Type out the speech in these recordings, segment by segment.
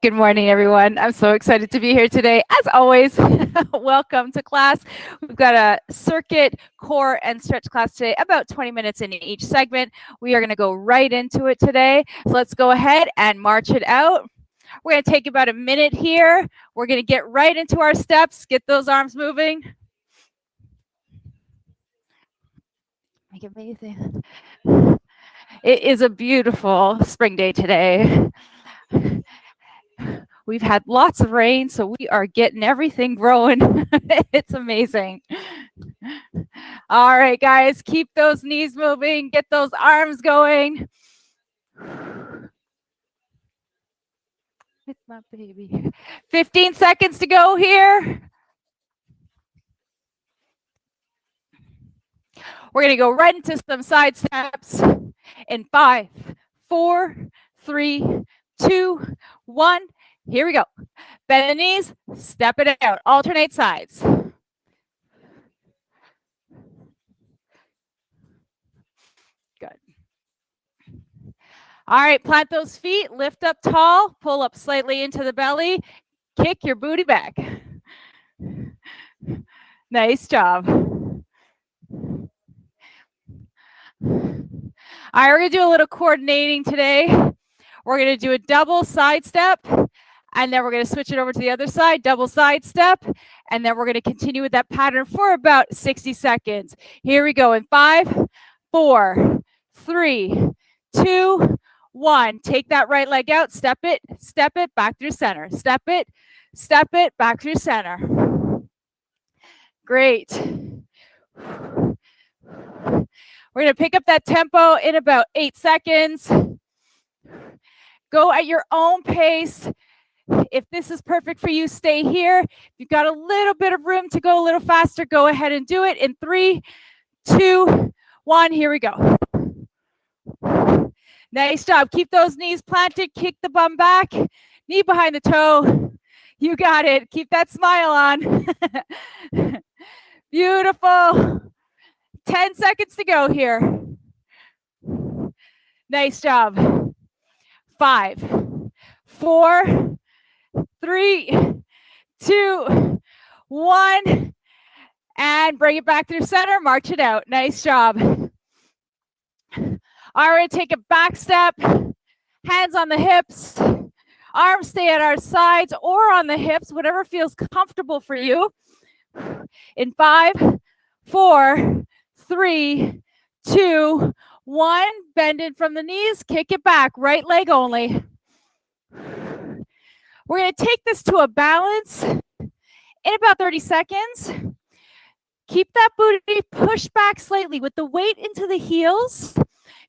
Good morning, everyone. I'm so excited to be here today. As always, welcome to class. We've got a circuit, core, and stretch class today, about 20 minutes in each segment. We are going to go right into it today. So let's go ahead and march it out. We're going to take about a minute here. We're going to get right into our steps, get those arms moving. Make it amazing. It is a beautiful spring day today. We've had lots of rain, so we are getting everything growing. It's amazing. All right, guys, keep those knees moving, get those arms going. It's my baby. 15 seconds to go here. We're going to go right into some side steps in 5, 4, 3, 2, 1. Here we go. Bend the knees, step it out, alternate sides. Good. All right, plant those feet, lift up tall, pull up slightly into the belly, kick your booty back. Nice job. All right, we're going to do a little coordinating today. We're going to do a double side step, and then we're going to switch it over to the other side, double side step, and then we're going to continue with that pattern for about 60 seconds. Here we go in 5, 4, 3, 2, 1. Take that right leg out, step it, back through center. Step it, back through center. Great. We're going to pick up that tempo in about 8 seconds. Go at your own pace. If this is perfect for you, stay here. If you've got a little bit of room to go a little faster, go ahead and do it in 3, 2, 1. Here we go. Nice job. Keep those knees planted. Kick the bum back. Knee behind the toe. You got it. Keep that smile on. Beautiful. 10 seconds to go here. Nice job. 5, 4, 3, 2, 1. And bring it back through center. March it out. Nice job. All right, take a back step. Hands on the hips. Arms stay at our sides or on the hips, whatever feels comfortable for you. In 5, 4, 3, 2, 1. Bend in from the knees. Kick it back. Right leg only. We're going to take this to a balance in about 30 seconds. Keep that booty pushed back slightly with the weight into the heels.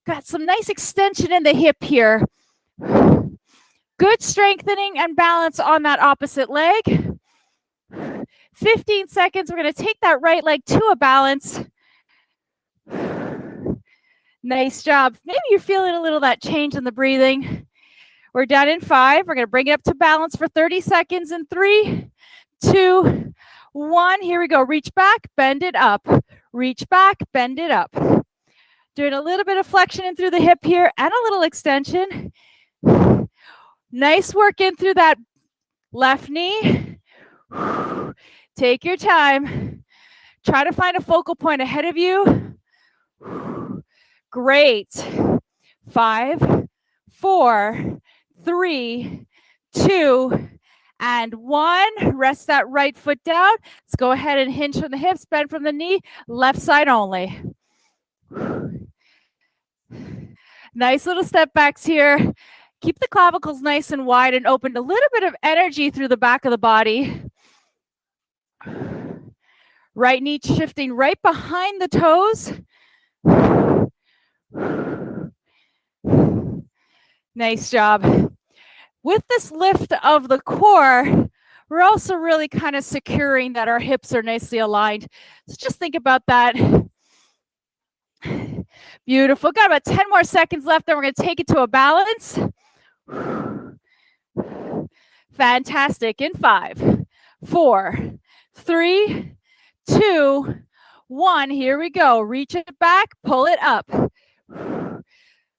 Got some nice extension in the hip here. Good strengthening and balance on that opposite leg. 15 seconds. We're going to take that right leg to a balance. Nice job. Maybe you're feeling a little of that change in the breathing. We're done in 5. We're going to bring it up to balance for 30 seconds in 3, 2, 1. Here we go. Reach back, bend it up. Reach back, bend it up. Doing a little bit of flexion in through the hip here and a little extension. Nice work in through that left knee. Take your time. Try to find a focal point ahead of you. Great. 5, 4, 3, 2, and 1. Rest that right foot down. Let's go ahead and hinge from the hips, bend from the knee, left side only. Nice little step backs here. Keep the clavicles nice and wide and open. A little bit of energy through the back of the body. Right knee shifting right behind the toes. Nice job. With this lift of the core, we're also really kind of securing that our hips are nicely aligned. So just think about that. Beautiful. Got about 10 more seconds left, then we're going to take it to a balance. Fantastic. In 5, 4, 3, 2, 1. Here we go. Reach it back, pull it up.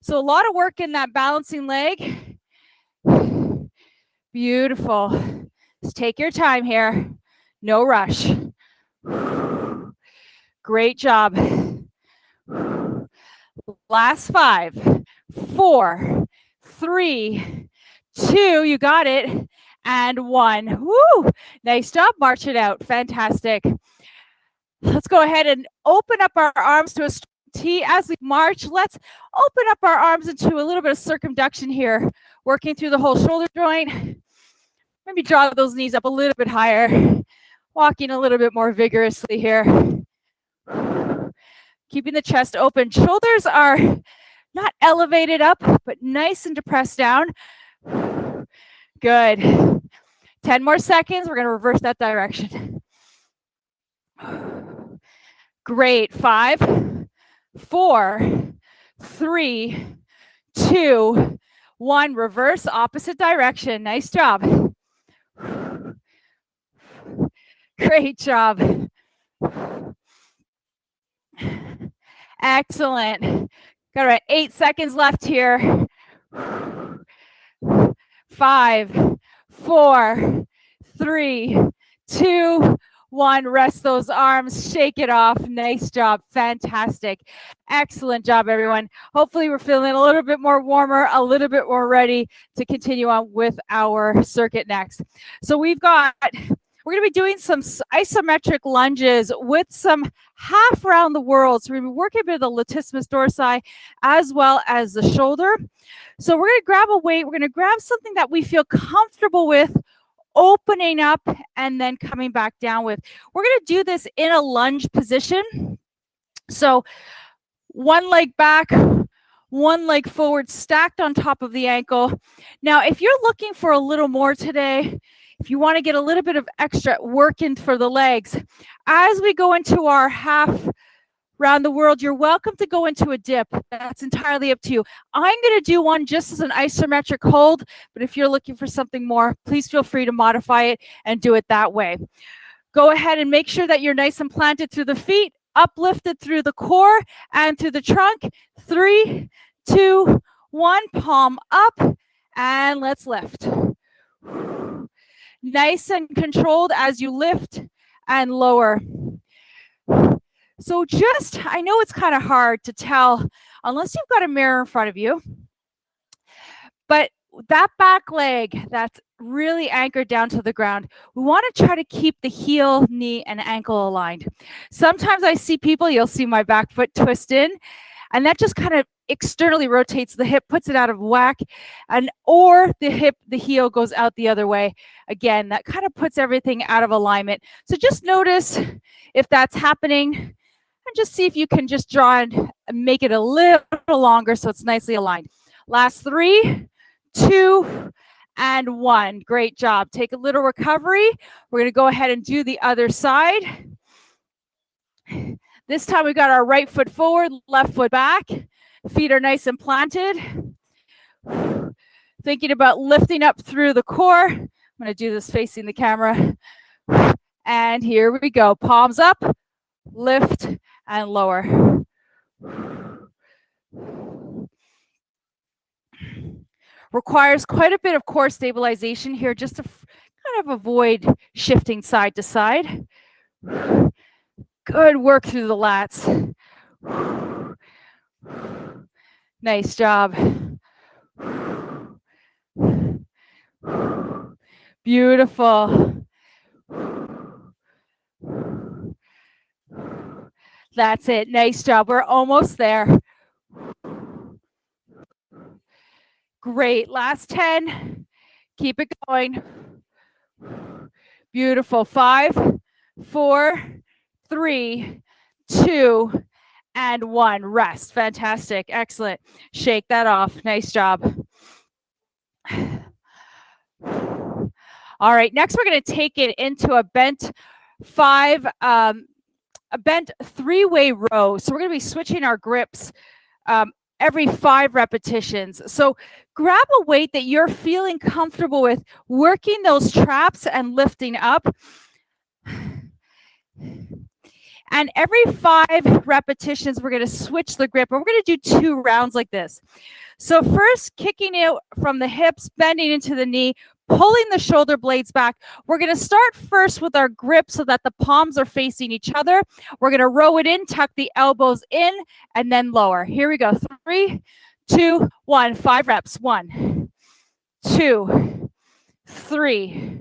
So a lot of work in that balancing leg. Beautiful. Just take your time here. No rush. Great job. Last 5, 4, 3, 2, you got it, and 1. Woo! Nice job. March it out. Fantastic. Let's go ahead and open up our arms to a T as we march. Let's open up our arms into a little bit of circumduction here, working through the whole shoulder joint. Maybe draw those knees up a little bit higher, walking a little bit more vigorously here. Keeping the chest open. Shoulders are not elevated up, but nice and depressed down. Good. 10 more seconds. We're going to reverse that direction. Great. 5, 4, 3, 2, 1. Reverse opposite direction. Nice job. Great job. Excellent. Got about 8 seconds left here. 5, 4, 3, 2, 1. Rest those arms. Shake it off. Nice job. Fantastic. Excellent job, everyone. Hopefully we're feeling a little bit more warmer, a little bit more ready to continue on with our circuit next. So we're going to be doing some isometric lunges with some half around the world. So we're going to be working a bit of the latissimus dorsi as well as the shoulder. So we're going to grab a weight. We're going to grab something that we feel comfortable with, opening up and then coming back down with. We're going to do this in a lunge position. So one leg back, one leg forward, stacked on top of the ankle. Now, if you're looking for a little more today, if you want to get a little bit of extra work in for the legs, as we go into our half around the world, you're welcome to go into a dip. That's entirely up to you. I'm going to do one just as an isometric hold, but if you're looking for something more, please feel free to modify it and do it that way. Go ahead and make sure that you're nice and planted through the feet, uplifted through the core and through the trunk. 3, 2, 1, palm up, and let's lift. Nice and controlled as you lift and lower. So I know it's kind of hard to tell unless you've got a mirror in front of you, but that back leg that's really anchored down to the ground, we want to try to keep the heel, knee, and ankle aligned. Sometimes I see people, you'll see my back foot twist in, and that just kind of externally rotates the hip, puts it out of whack, or the heel goes out the other way. Again, that kind of puts everything out of alignment. So just notice if that's happening and just see if you can just draw and make it a little longer so it's nicely aligned. Last 3, 2, and 1. Great job. Take a little recovery. We're going to go ahead and do the other side. This time we got our right foot forward, left foot back. Feet are nice and planted. Thinking about lifting up through the core. I'm going to do this facing the camera. And here we go. Palms up, lift, and lower. Requires quite a bit of core stabilization here just to kind of avoid shifting side to side. Good work through the lats. Nice job. Beautiful. That's it. Nice job. We're almost there. Great. Last 10. Keep it going. Beautiful. 5, 4, 3, 2, and 1. Rest. Fantastic. Excellent. Shake that off. Nice job. All right. Next, we're going to take it into a bent 3-way row. So we're going to be switching our grips every 5 repetitions. So grab a weight that you're feeling comfortable with, working those traps and lifting up. And every 5 repetitions, we're going to switch the grip. And we're going to do 2 rounds like this. So first, kicking it from the hips, bending into the knee, pulling the shoulder blades back. We're going to start first with our grip so that the palms are facing each other. We're going to row it in, tuck the elbows in, and then lower. Here we go. 3, 2, 1. 5 reps. 1, 2, 3,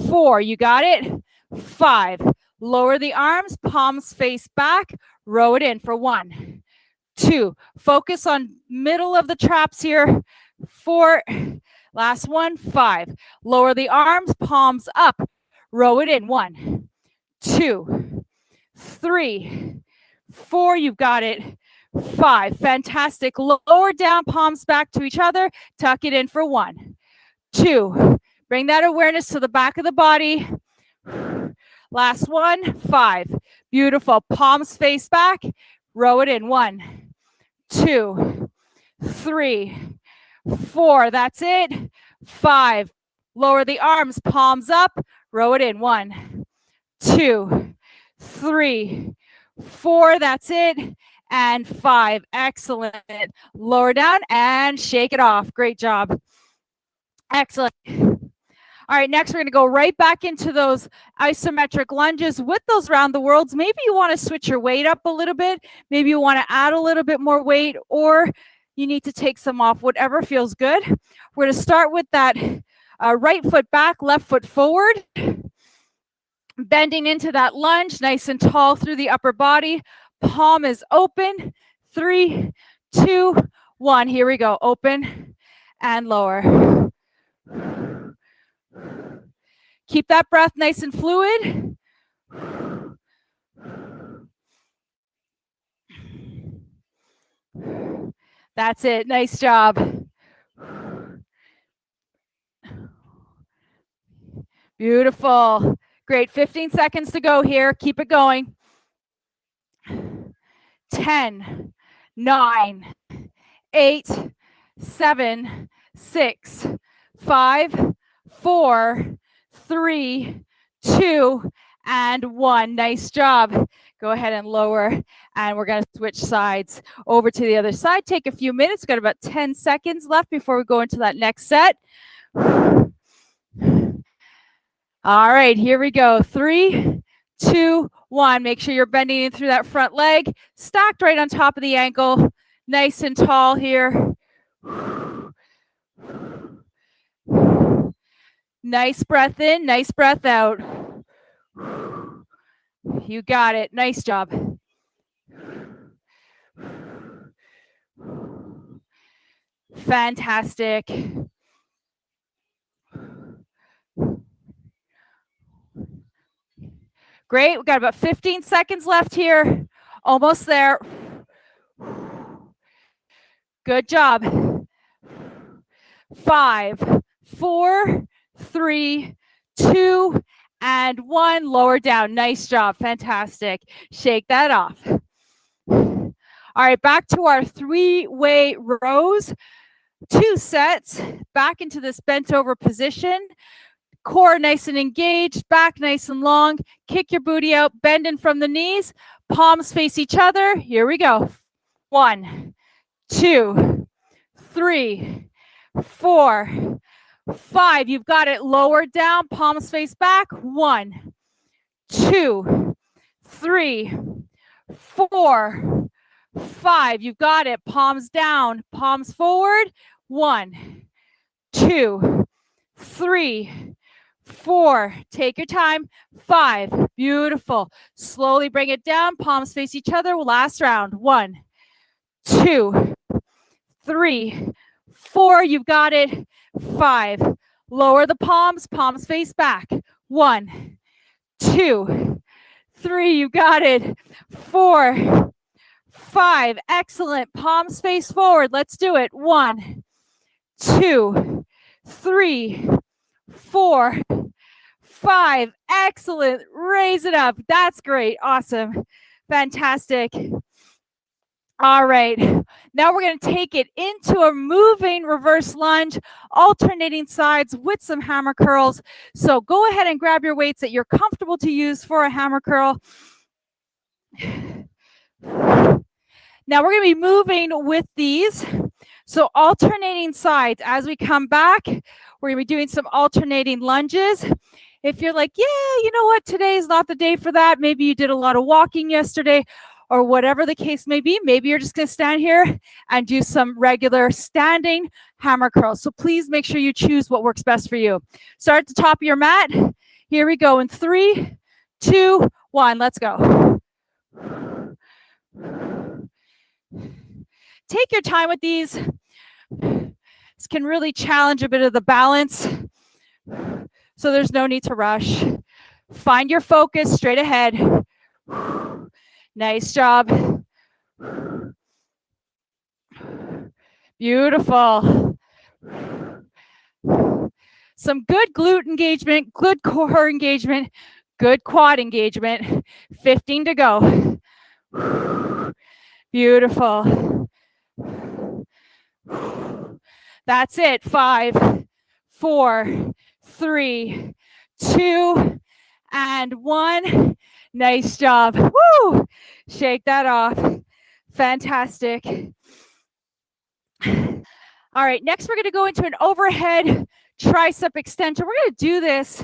4. You got it? 5. Lower the arms, palms face back. Row it in for 1, 2. Focus on middle of the traps here. 4. Last one. 5. Lower the arms, palms up. Row it in. 1, 2, 3, 4. You've got it. 5. Fantastic. Lower down, palms back to each other. Tuck it in for 1, 2. Bring that awareness to the back of the body. Last one. 5. Beautiful. Palms face back. Row it in. 1, 2, 3, 4. That's it. 5. Lower the arms, palms up. Row it in. 1, 2, 3, 4. That's it. And 5. Excellent. Lower down and shake it off. Great job. Excellent. All right, next we're going to go right back into those isometric lunges with those round the worlds. Maybe you want to switch your weight up a little bit. Maybe you want to add a little bit more weight, or you need to take some off, whatever feels good. We're going to start with that right foot back, left foot forward. Bending into that lunge, nice and tall through the upper body. Palm is open. 3, 2, 1. Here we go. Open and lower. Keep that breath nice and fluid. That's it. Nice job. Beautiful. Great. 15 seconds to go here. Keep it going. 10, 9, 8, 7, 6, 5, 4, 3, 2, and 1. Nice job. Go ahead and lower, and we're going to switch sides over to the other side. Take a few minutes. Got about 10 seconds left before we go into that next set. All right, here we go. 3, 2, 1. Make sure you're bending in through that front leg, stacked right on top of the ankle, nice and tall here. Nice breath in, nice breath out. You got it. Nice job. Fantastic. Great. We've got about 15 seconds left here. Almost there. Good job. 5, 4, 3, 2, and 1. Lower down. Nice job. Fantastic. Shake that off. All right, back to our 3-way rows. 2 sets. Back into this bent over position. Core nice and engaged, back nice and long. Kick your booty out, bend in from the knees. Palms face each other. Here we go. 1, 2, 3, 4, 5. You've got it. Lower down, palms face back. 1, 2, 3, 4, 5. You've got it. Palms down, palms forward. 1, 2, 3, 4. Take your time. 5. Beautiful. Slowly bring it down. Palms face each other. Last round. 1, 2, 3, 4. You've got it. 5. Lower the palms. Palms face back. 1, 2, 3. You got it. 4, 5. Excellent. Palms face forward. Let's do it. 1, 2, 3, 4, 5. Excellent. Raise it up. That's great. Awesome. Fantastic. All right. Now we're going to take it into a moving reverse lunge, alternating sides with some hammer curls. So go ahead and grab your weights that you're comfortable to use for a hammer curl. Now we're going to be moving with these. So alternating sides. As we come back, we're going to be doing some alternating lunges. If you're like, yeah, you know what, today is not the day for that. Maybe you did a lot of walking yesterday or whatever the case may be. Maybe you're just going to stand here and do some regular standing hammer curls. So please make sure you choose what works best for you. Start at the top of your mat. Here we go in 3, 2, 1. Let's go. Take your time with these. This can really challenge a bit of the balance. So there's no need to rush. Find your focus straight ahead. Nice job. Beautiful. Some good glute engagement, good core engagement, good quad engagement. 15 to go. Beautiful. That's it. 5, 4, 3, 2, and 1. Nice job. Woo! Shake that off. Fantastic. All right, next we're going to go into an overhead tricep extension. We're going to do this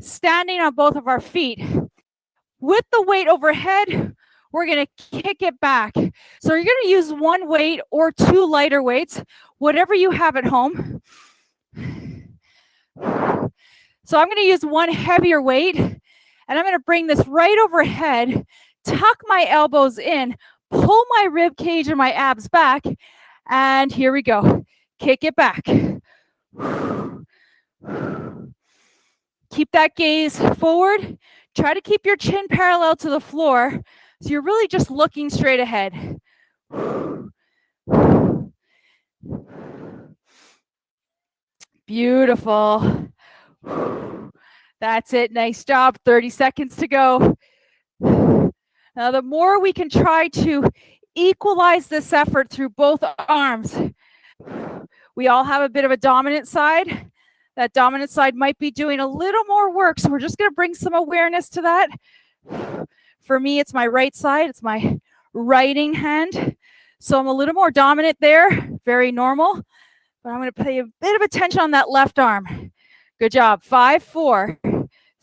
standing on both of our feet. With the weight overhead, we're going to kick it back. So you're going to use one weight or 2 lighter weights, whatever you have at home. So I'm going to use one heavier weight, and I'm going to bring this right overhead, tuck my elbows in, pull my rib cage and my abs back, and here we go. Kick it back. Keep that gaze forward. Try to keep your chin parallel to the floor, so you're really just looking straight ahead. Beautiful. That's it. Nice job. 30 seconds to go. Now, the more we can try to equalize this effort through both arms. We all have a bit of a dominant side. That dominant side might be doing a little more work, so we're just going to bring some awareness to that. For me, it's my right side. It's my writing hand. So I'm a little more dominant there. Very normal. But I'm going to pay a bit of attention on that left arm. Good job. 5, 4,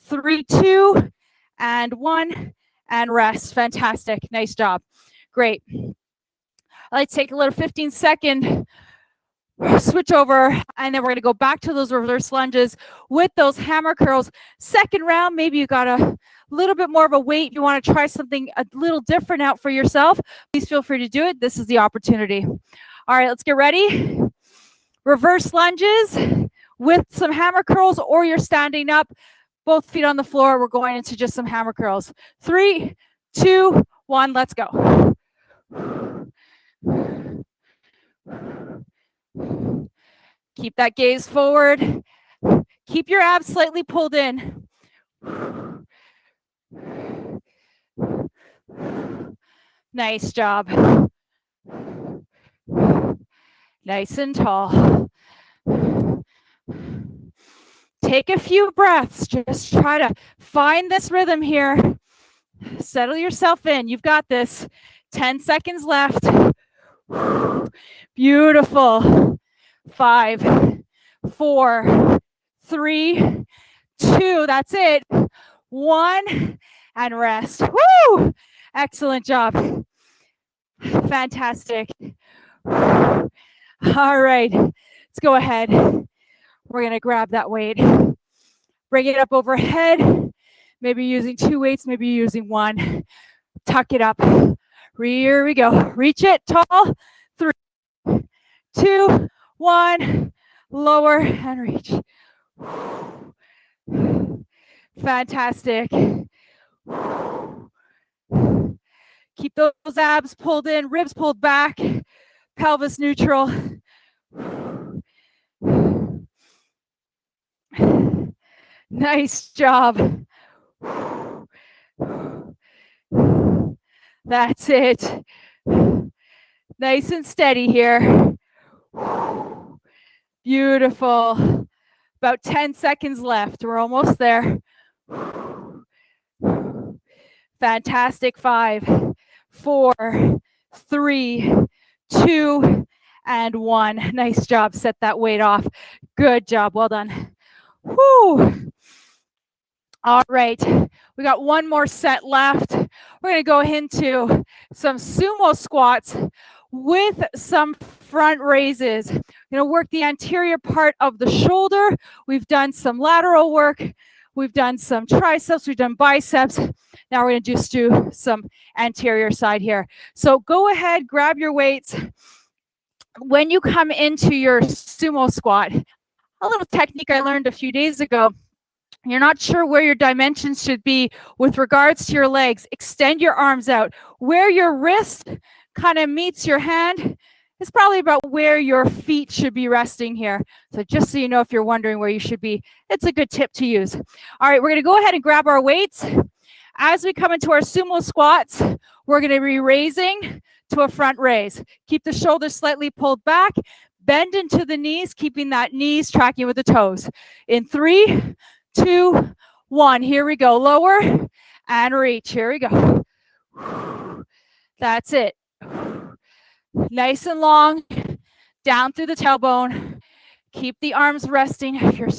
3, 2, and 1, and rest. Fantastic. Nice job. Great. Let's take a little 15-second switch over, and then we're going to go back to those reverse lunges with those hammer curls. Second round, maybe you got a little bit more of a weight. You want to try something a little different out for yourself. Please feel free to do it. This is the opportunity. All right, let's get ready. Reverse lunges with some hammer curls, or you're standing up, both feet on the floor. We're going into just some hammer curls. 3, 2, 1, let's go. Keep that gaze forward. Keep your abs slightly pulled in. Nice job. Nice and tall. Take a few breaths. Just try to find this rhythm here. Settle yourself in. You've got this. 10 seconds left. Beautiful. 5, 4, 3, 2. That's it. 1, and rest. Woo! Excellent job. Fantastic. All right. Let's go ahead. We're going to grab that weight. Bring it up overhead. Maybe using 2 weights, maybe using 1. Tuck it up. Here we go. Reach it tall. 3, 2, 1. Lower and reach. Fantastic. Keep those abs pulled in, ribs pulled back, pelvis neutral. Nice job. That's it. Nice and steady here. Beautiful. About 10 seconds left. We're almost there. Fantastic. 5, 4, 3, 2, and 1. Nice job. Set that weight off. Good job. Well done. Whoo. All right. We got one more set left. We're going to go into some sumo squats with some front raises. We're going to work the anterior part of the shoulder. We've done some lateral work. We've done some triceps. We've done biceps. Now we're going to just do some anterior side here. So go ahead, grab your weights. When you come into your sumo squat, a little technique I learned a few days ago. You're not sure where your dimensions should be with regards to your legs. Extend your arms out. Where your wrist kind of meets your hand is probably about where your feet should be resting here. So just so you know, if you're wondering where you should be, it's a good tip to use. All right, we're going to go ahead and grab our weights. As we come into our sumo squats, we're going to be raising to a front raise. Keep the shoulders slightly pulled back. Bend into the knees, keeping that knees tracking with the toes. In 3, 2, 1. Here we go. Lower and reach. Here we go. That's it. Nice and long. Down through the tailbone. Keep the arms resting. If you're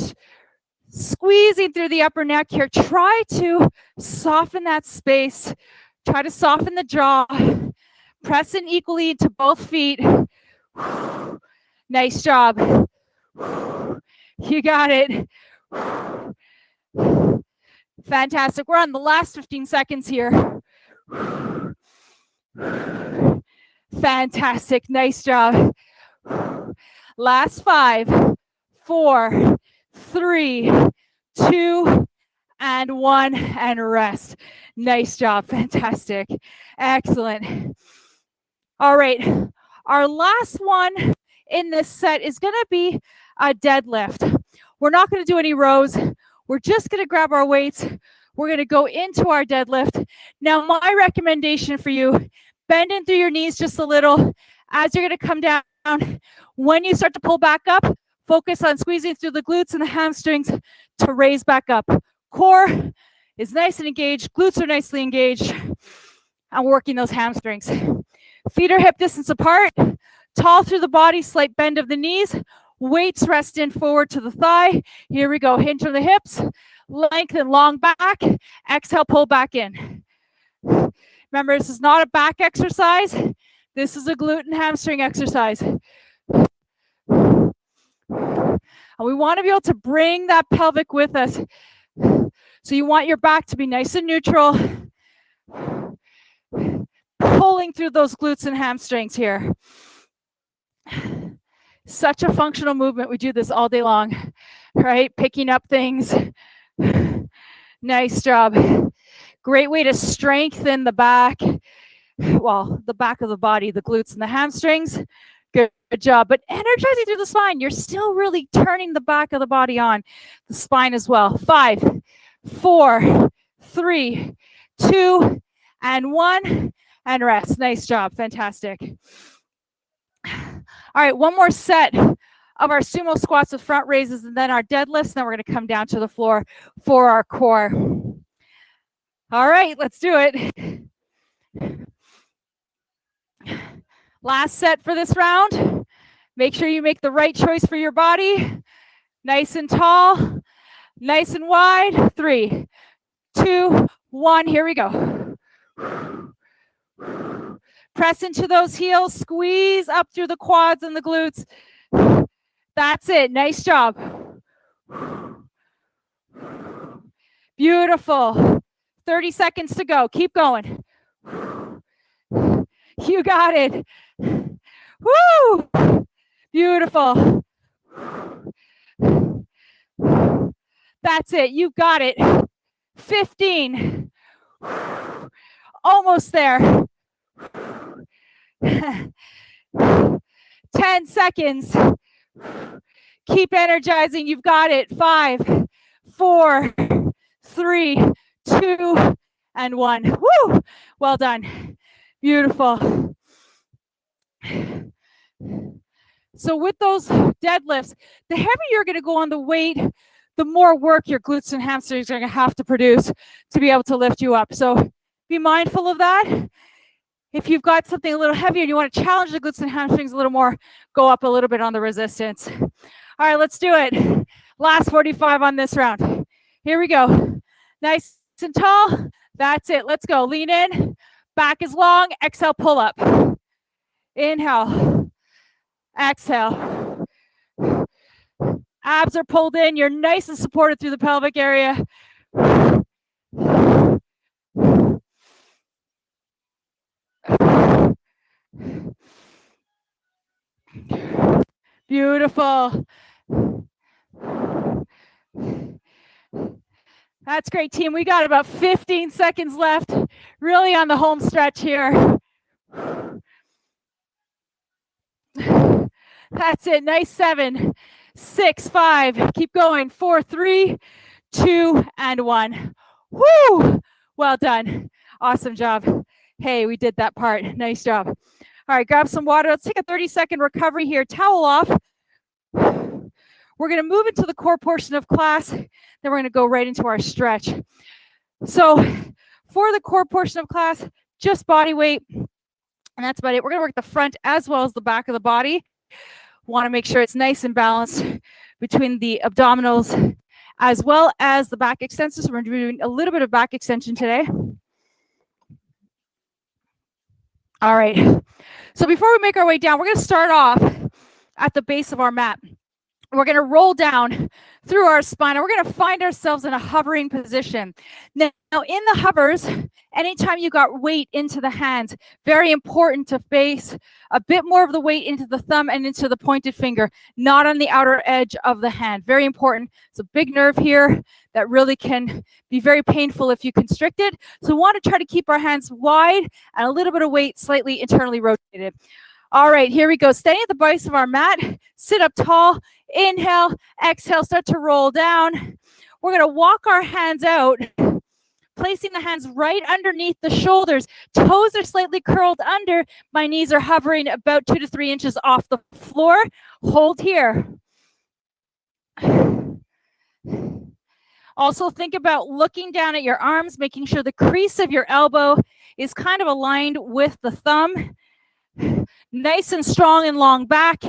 squeezing through the upper neck here, try to soften that space. Try to soften the jaw. Press in equally to both feet. Nice job. You got it. Fantastic. We're on the last 15 seconds here. Fantastic. Nice job. Last 5, 4, 3, 2, and 1, and rest. Nice job. Fantastic. Excellent. All right. Our last one in this set is going to be a deadlift. We're not going to do any rows. We're just going to grab our weights. We're going to go into our deadlift. Now, my recommendation for you, bend in through your knees just a little as you're going to come down. When you start to pull back up, focus on squeezing through the glutes and the hamstrings to raise back up. Core is nice and engaged. Glutes are nicely engaged. I'm working those hamstrings. Feet are hip distance apart. Tall through the body, slight bend of the knees. Weights rest in forward to the thigh. Here we go. Hinge on the hips. Lengthen long back. Exhale, pull back in. Remember, this is not a back exercise. This is a glute and hamstring exercise. And we want to be able to bring that pelvic with us. So you want your back to be nice and neutral. Pulling through those glutes and hamstrings here. Such a functional movement. We do this all day long, right? Picking up things. Nice job. Great way to strengthen the back. Well, the back of the body, the glutes and the hamstrings. Good job. But energizing through the spine. You're still really turning the back of the body on. The spine as well. 5, 4, 3, 2, and 1. And rest. Nice job. Fantastic. All right, one more set of our sumo squats with front raises and then our deadlifts. Then we're going to come down to the floor for our core. All right, let's do it. Last set for this round. Make sure you make the right choice for your body. Nice and tall, nice and wide. 3, 2, 1. Here we go. Press into those heels, squeeze up through the quads and the glutes. That's it. Nice job. Beautiful. 30 seconds to go. Keep going. You got it. Woo! Beautiful. That's it. You got it. 15. Almost there. 10 seconds. Keep energizing. You've got it. 5, 4, 3, 2, and 1. Woo! Well done. Beautiful. So with those deadlifts, the heavier you're going to go on the weight, the more work your glutes and hamstrings are going to have to produce to be able to lift you up. So be mindful of that. If you've got something a little heavier and you want to challenge the glutes and hamstrings a little more, go up a little bit on the resistance. All right, let's do it. Last 45 on this round. Here we go. Nice and tall. That's it. Let's go. Lean in. Back is long. Exhale, pull up. Inhale. Exhale. Abs are pulled in. You're nice and supported through the pelvic area. Beautiful. That's great, team. We got about 15 seconds left. Really on the home stretch here. That's it. Nice. 7, 6, 5. Keep going. 4, 3, 2, and 1. Woo! Well done. Awesome job. Hey, we did that part. Nice job. All right, grab some water. Let's take a 30-second recovery here. Towel off. We're going to move into the core portion of class. Then we're going to go right into our stretch. So for the core portion of class, just body weight. And that's about it. We're going to work the front as well as the back of the body. Want to make sure it's nice and balanced between the abdominals as well as the back extensors. We're doing a little bit of back extension today. All right. So before we make our way down, we're going to start off at the base of our mat. We're going to roll down through our spine, and we're going to find ourselves in a hovering position. Now, in the hovers, anytime you got weight into the hands, very important to base a bit more of the weight into the thumb and into the pointed finger, not on the outer edge of the hand. Very important. It's a big nerve here that really can be very painful if you constrict it. So we want to try to keep our hands wide and a little bit of weight slightly internally rotated. All right, here we go. Staying at the base of our mat, sit up tall, inhale, exhale, start to roll down. We're going to walk our hands out, placing the hands right underneath the shoulders. Toes are slightly curled under. My knees are hovering about 2 to 3 inches off the floor. Hold here. Also think about looking down at your arms, making sure the crease of your elbow is kind of aligned with the thumb. Nice and strong and long back.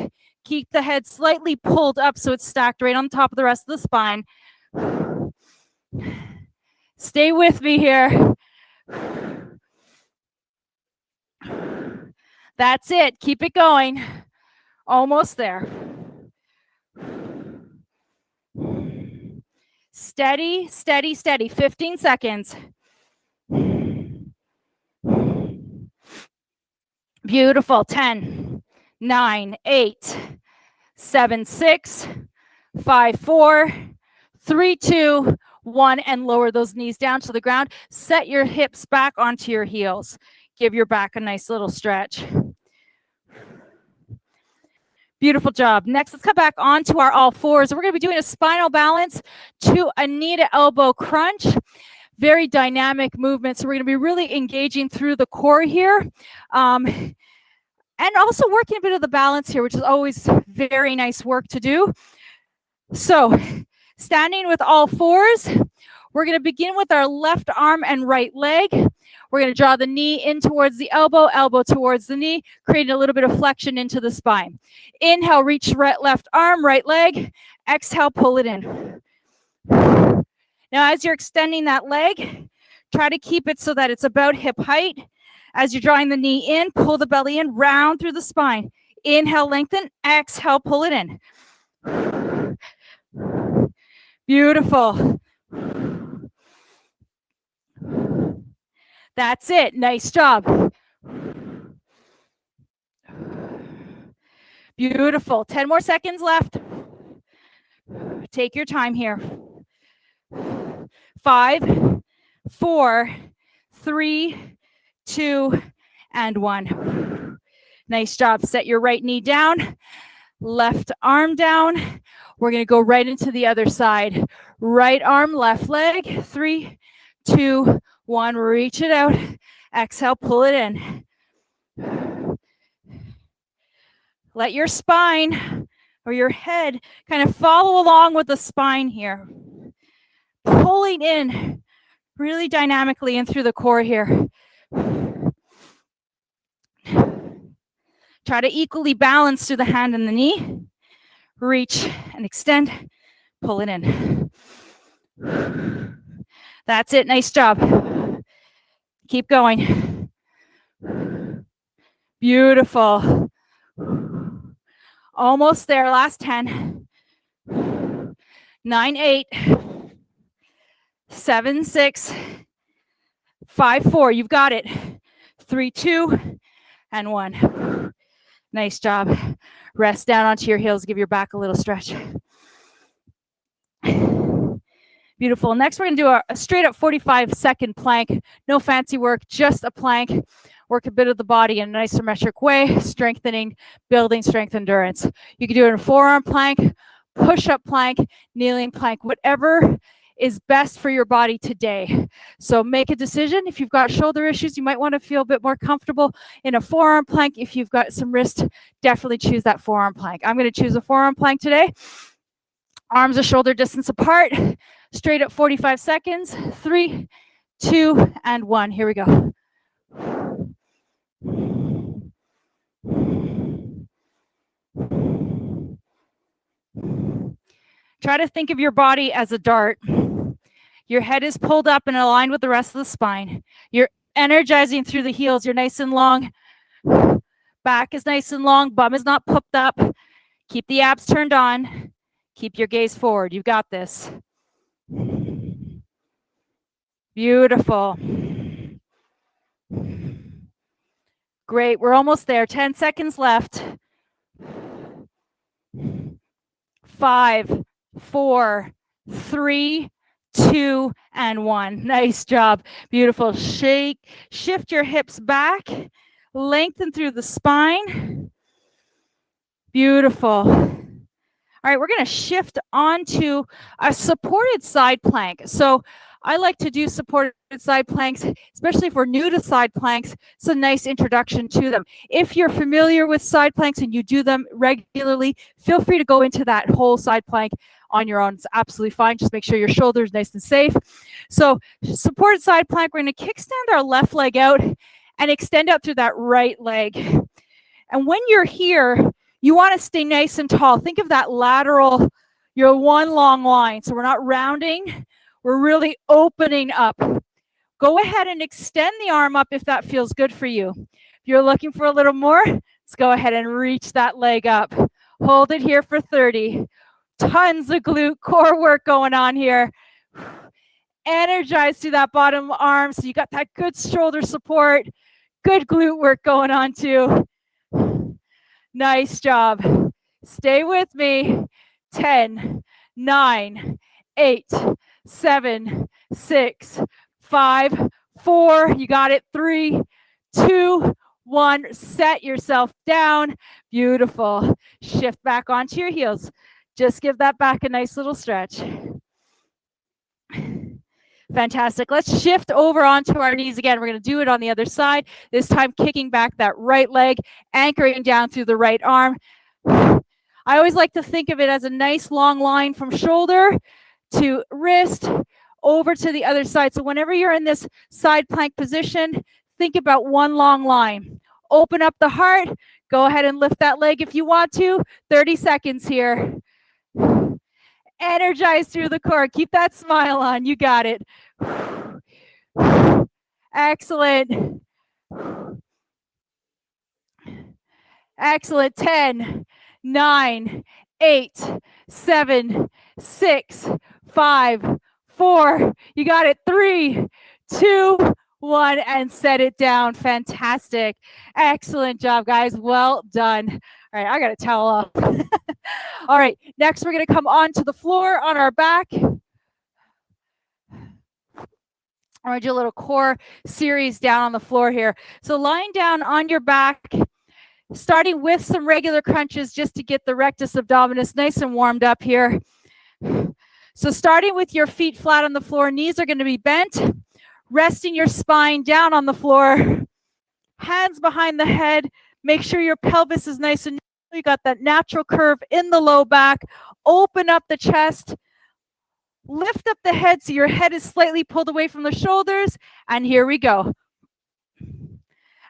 Keep the head slightly pulled up so it's stacked right on top of the rest of the spine. Stay with me here. That's it. Keep it going. Almost there. Steady, steady, steady. 15 seconds. Beautiful. 10, 9, 8, 7, 6, 5, 4, 3, 2, 1, and lower those knees down to the ground. Set your hips back onto your heels. Give your back a nice little stretch. Beautiful job. Next, let's come back onto our all fours. We're going to be doing a spinal balance to a knee to elbow crunch. Very dynamic movement. So we're going to be really engaging through the core here. And also working a bit of the balance here, which is always very nice work to do. So standing with all fours, we're going to begin with our left arm and right leg. We're going to draw the knee in towards the elbow, elbow towards the knee, creating a little bit of flexion into the spine. Inhale, reach left arm, right leg. Exhale, pull it in. Now, as you're extending that leg, try to keep it so that it's about hip height. As you're drawing the knee in, pull the belly in, round through the spine. Inhale, lengthen. Exhale, pull it in. Beautiful. That's it. Nice job. Beautiful. 10 more seconds left. Take your time here. 5, 4, 3, 2, and 1. Nice job. Set your right knee down, left arm down. We're going to go right into the other side. Right arm, left leg. 3, 2, 1. Reach it out. Exhale, pull it in. Let your spine or your head kind of follow along with the spine here. Pulling in really dynamically in through the core here. Try to equally balance through the hand and the knee. Reach and extend. Pull it in. That's it. Nice job. Keep going. Beautiful. Almost there. Last 10. 9, 8. 7, 6. 5, 4. You've got it. 3, 2, and 1. Nice job. Rest down onto your heels. Give your back a little stretch. Beautiful. Next, we're going to do a straight up 45-second plank. No fancy work, just a plank. Work a bit of the body in a nice symmetric way, strengthening, building strength endurance. You can do it in a forearm plank, push-up plank, kneeling plank, whatever is best for your body today. So make a decision. If you've got shoulder issues, you might want to feel a bit more comfortable in a forearm plank. If you've got some wrist, definitely choose that forearm plank. I'm going to choose a forearm plank today. Arms are shoulder distance apart. Straight up 45 seconds. 3, 2, and 1. Here we go. Try to think of your body as a dart. Your head is pulled up and aligned with the rest of the spine. You're energizing through the heels. You're nice and long. Back is nice and long. Bum is not popped up. Keep the abs turned on. Keep your gaze forward. You've got this. Beautiful. Great. We're almost there. 10 seconds left. 5, 4, 3, 2, and 1. Nice job. Beautiful. Shake. Shift your hips back. Lengthen through the spine. Beautiful. All right, we're going to shift onto a supported side plank. So I like to do supported side planks, especially if we're new to side planks. It's a nice introduction to them. If you're familiar with side planks and you do them regularly, feel free to go into that whole side plank on your own. It's absolutely fine. Just make sure your shoulder is nice and safe. So supported side plank, we're going to kickstand our left leg out and extend out through that right leg. And when you're here, you want to stay nice and tall. Think of that lateral, your one long line. So we're not rounding. We're really opening up. Go ahead and extend the arm up if that feels good for you. If you're looking for a little more, let's go ahead and reach that leg up. Hold it here for 30. Tons of glute core work going on here. Energize through that bottom arm so you got that good shoulder support. Good glute work going on too. Nice job. Stay with me. 10, 9, 8, 7, 6, 5, 4. You got it. 3, 2, 1. Set yourself down. Beautiful. Shift back onto your heels. Just give that back a nice little stretch. Fantastic. Let's shift over onto our knees again. We're going to do it on the other side. This time kicking back that right leg, anchoring down through the right arm. I always like to think of it as a nice long line from shoulder to wrist over to the other side. So whenever you're in this side plank position, think about one long line. Open up the heart. Go ahead and lift that leg if you want to. 30 seconds here. Energize through the core. Keep that smile on. You got it. Excellent. Excellent. 10, 9, 8, 7, 6, 5, 4. You got it. 3, 2, 1, and set it down. Fantastic. Excellent job, guys. Well done. All right, I got a towel off. All right, next we're going to come onto the floor on our back. I'm going to do a little core series down on the floor here. So lying down on your back, starting with some regular crunches just to get the rectus abdominis nice and warmed up here. So starting with your feet flat on the floor, knees are going to be bent, resting your spine down on the floor, hands behind the head. Make sure your pelvis is nice and you got that natural curve in the low back. Open up the chest. Lift up the head so your head is slightly pulled away from the shoulders. And here we go.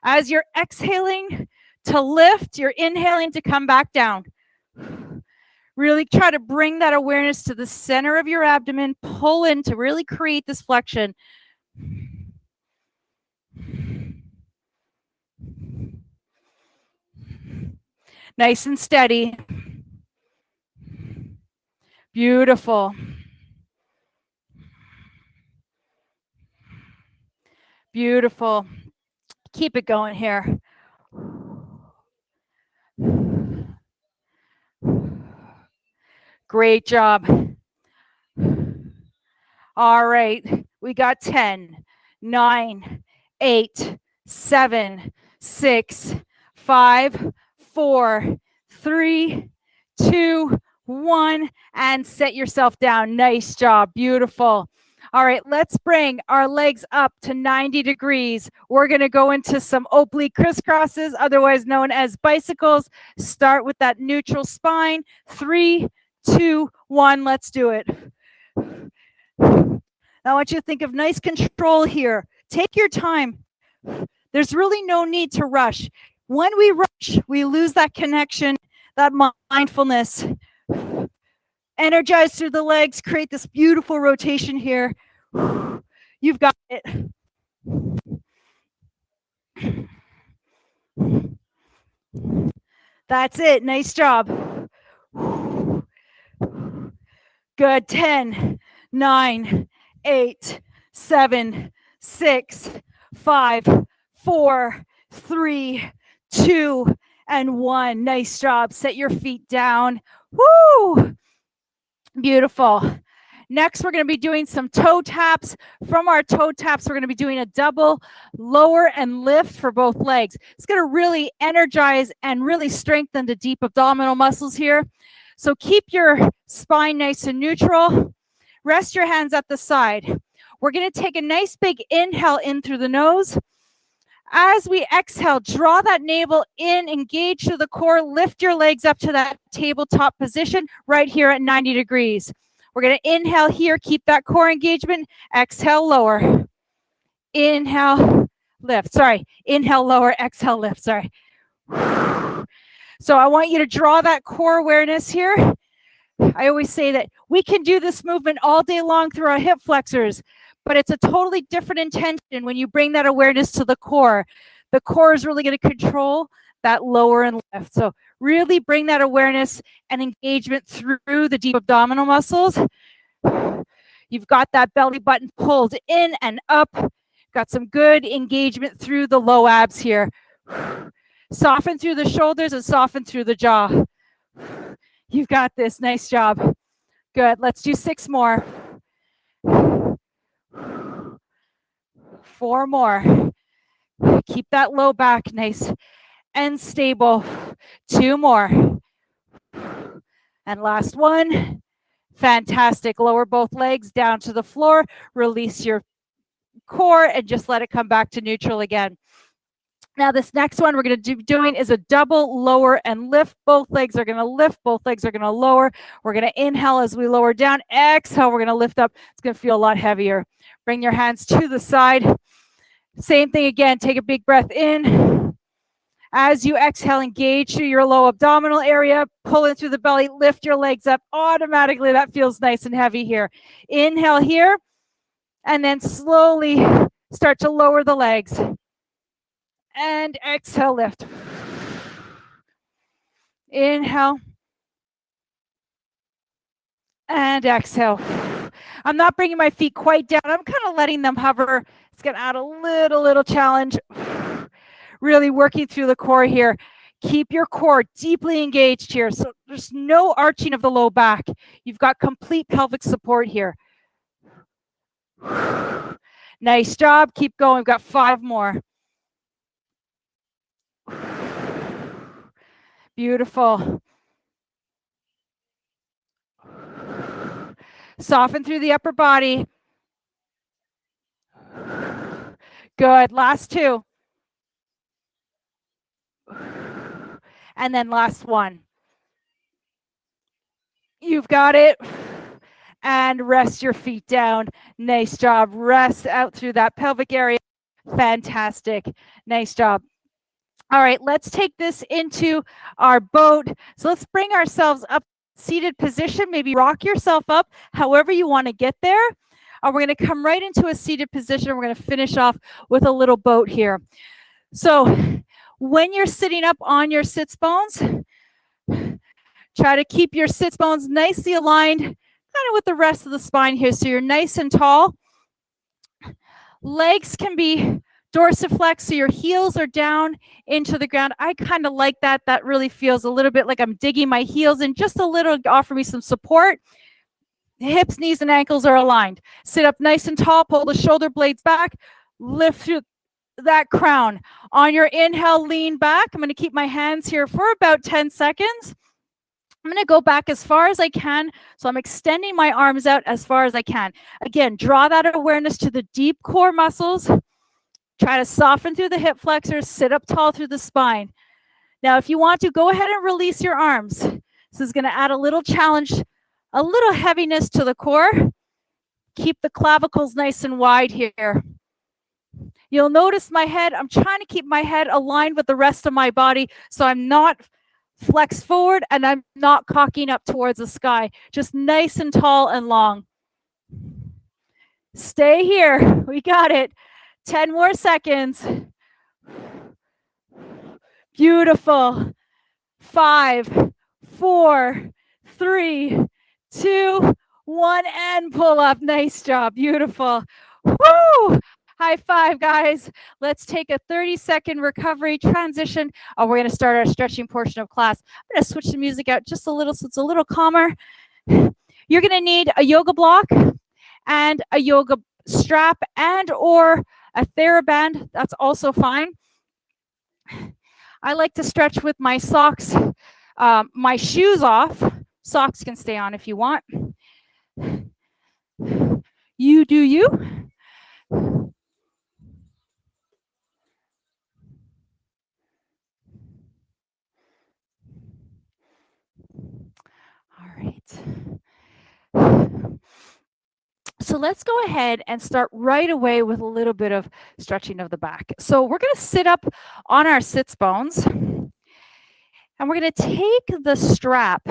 As you're exhaling, to lift. You're inhaling to come back down. Really try to bring that awareness to the center of your abdomen. Pull in to really create this flexion. Nice and steady. Beautiful. Beautiful. Keep it going here. Great job. All right. We got 10, 9, 8, 7, 6, 5, 4, 3, 2, 1, and set yourself down. Nice job. Beautiful. All right, let's bring our legs up to 90 degrees. We're going to go into some oblique crisscrosses, otherwise known as bicycles. Start with that neutral spine. 3, 2, 1. Let's do it. I want you to think of nice control here. Take your time. There's really no need to rush. When we rush, we lose that connection, that mindfulness. Energize through the legs, create this beautiful rotation here. You've got it. That's it. Nice job. Good. 10, 9, 8, 7, 6, 5, 4, 3, 2, and 1. Nice job. Set your feet down. Woo! Beautiful. Next, we're going to be doing some toe taps. From our toe taps, we're going to be doing a double lower and lift for both legs. It's going to really energize and really strengthen the deep abdominal muscles here. So keep your spine nice and neutral. Rest your hands at the side. We're going to take a nice big inhale in through the nose. As we exhale, draw that navel in, engage to the core, lift your legs up to that tabletop position right here at 90 degrees. We're going to inhale here, keep that core engagement. Exhale, lower. Inhale, lift. Sorry, inhale, lower, exhale, lift. Sorry. So I want you to draw that core awareness here. I always say that we can do this movement all day long through our hip flexors, but it's a totally different intention when you bring that awareness to the core. The core is really going to control that lower and lift. So really bring that awareness and engagement through the deep abdominal muscles. You've got that belly button pulled in and up. Got some good engagement through the low abs here. Soften through the shoulders and soften through the jaw. You've got this. Nice job. Good. Let's do 6 more. 4 more. Keep that low back nice and stable. 2 more. And last one. Fantastic. Lower both legs down to the floor. Release your core and just let it come back to neutral again. Now this next one we're going to be doing is a double lower and lift. Both legs are going to lift. Both legs are going to lower. We're going to inhale as we lower down. Exhale, we're going to lift up. It's going to feel a lot heavier. Bring your hands to the side. Same thing again. Take a big breath in. As you exhale, engage through your low abdominal area. Pull in through the belly. Lift your legs up. Automatically, that feels nice and heavy here. Inhale here. And then slowly start to lower the legs. And exhale, lift. Inhale. And exhale. I'm not bringing my feet quite down. I'm kind of letting them hover. It's going to add a little challenge. Really working through the core here. Keep your core deeply engaged here. So there's no arching of the low back. You've got complete pelvic support here. Nice job. Keep going. We've got 5 more. Beautiful. Soften through the upper body. Good. Last 2. And then last 1. You've got it. And rest your feet down. Nice job. Rest out through that pelvic area. Fantastic. Nice job. All right, let's take this into our boat. So let's bring ourselves up, seated position. Maybe rock yourself up however you want to get there. We're going to come right into a seated position. We're going to finish off with a little boat here. So when you're sitting up on your sits bones, try to keep your sits bones nicely aligned, kind of with the rest of the spine here. So you're nice and tall. Legs can be dorsiflex, so your heels are down into the ground. I kind of like that. That really feels a little bit like I'm digging my heels in just a little to offer me some support. Hips, knees, and ankles are aligned. Sit up nice and tall, pull the shoulder blades back, lift through that crown. On your inhale, lean back. I'm going to keep my hands here for about 10 seconds. I'm going to go back as far as I can. So I'm extending my arms out as far as I can. Again, draw that awareness to the deep core muscles. Try to soften through the hip flexors, sit up tall through the spine. Now, if you want to, go ahead and release your arms. This is going to add a little challenge, a little heaviness to the core. Keep the clavicles nice and wide here. You'll notice my head, I'm trying to keep my head aligned with the rest of my body so I'm not flexed forward and I'm not cocking up towards the sky. Just nice and tall and long. Stay here. We got it. 10 more seconds. Beautiful. 5, 4, 3, 2, 1, and pull up. Nice job. Beautiful. Woo! High five, guys. Let's take a 30-second recovery transition. We're going to start our stretching portion of class. I'm going to switch the music out just a little so it's a little calmer. You're going to need a yoga block and a yoga strap and or a TheraBand. That's also fine. I like to stretch with my socks, my shoes off. Socks can stay on if you want. You do you. All right. So let's go ahead and start right away with a little bit of stretching of the back. So we're going to sit up on our sits bones, and we're going to take the strap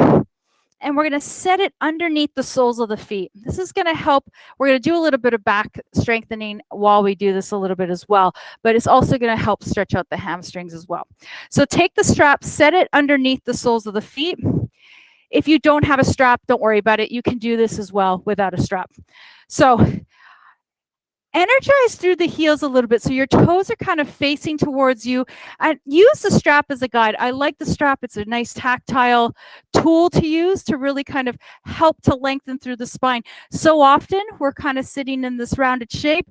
and we're going to set it underneath the soles of the feet. This is going to help. We're going to do a little bit of back strengthening while we do this a little bit as well, but it's also going to help stretch out the hamstrings as well. So take the strap, set it underneath the soles of the feet. If you don't have a strap, don't worry about it. You can do this as well without a strap. So energize through the heels a little bit so your toes are kind of facing towards you, and use the strap as a guide. I like the strap. It's a nice tactile tool to use to really kind of help to lengthen through the spine. So often we're kind of sitting in this rounded shape.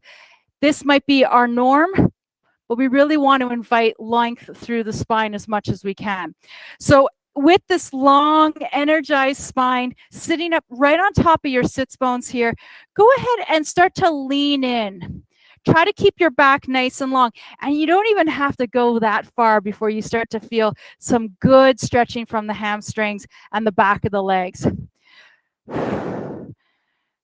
This might be our norm, but we really want to invite length through the spine as much as we can. So with this long, energized spine, sitting up right on top of your sits bones here, go ahead and start to lean in. Try to keep your back nice and long. And you don't even have to go that far before you start to feel some good stretching from the hamstrings and the back of the legs.